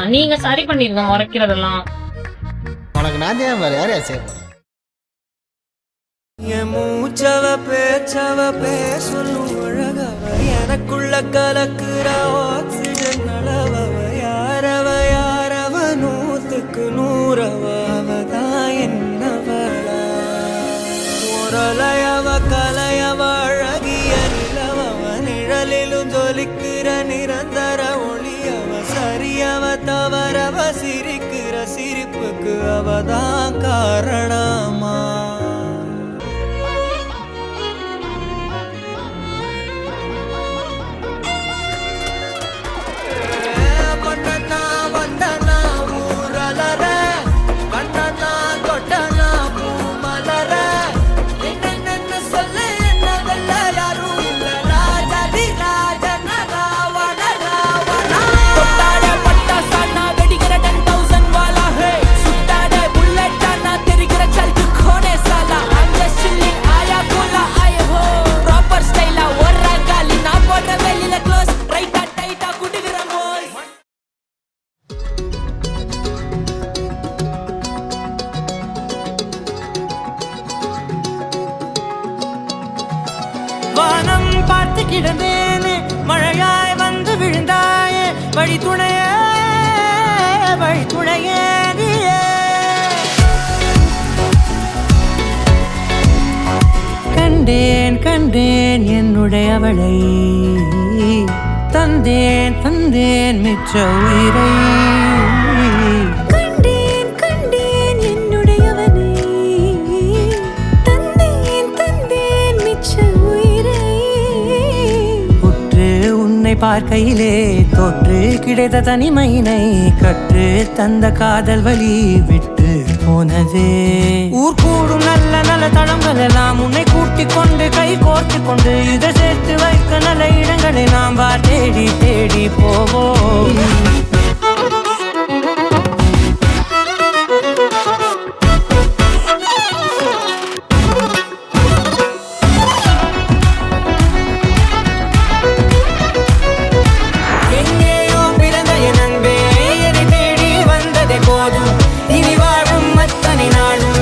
நீங்க சரி பண்ணிருங்க முறைக்கிறதெல்லாம். உனக்கு நான் தான் வேற யாரையா செய்ய போறேன்? என் மூச்சவ பேச்சவ பேசலும் அழகவ எனக்குள்ள கலக்குற ஆக்சிஜன் அளவவ யாரவ நூத்துக்கு நூறவ அவதான் என்னவளா முரலையவ கலையவ அழகிய நிலவவ நிழலிலும் ஜொலிக்கிற நிரந்தர ஒளியவ சரியவ தவறவ சிரிக்கிற சிரிப்புக்கு அவதான் காரணமா வானம் பார்த்து கிடந்தேனே மழையாய் வந்து விழுந்தாயே வழி துணையே கண்டேன் என்னுடையவளை தந்தேன் மிச்ச உயிரை பார்க்கையிலே தோற்று கிடைத்த தனிமையினை கற்று தந்த காதல் வழி விட்டு போனதே ஊர் கூடும் நல்ல தளங்கள் எல்லாம் உன்னை கூட்டிக் கொண்டு கை கோர்த்து கொண்டு இதை சேர்த்து வைக்க நல்ல இடங்களை நாம் தேடி போவோம். இனி வாழும் அத்தனை நாளும்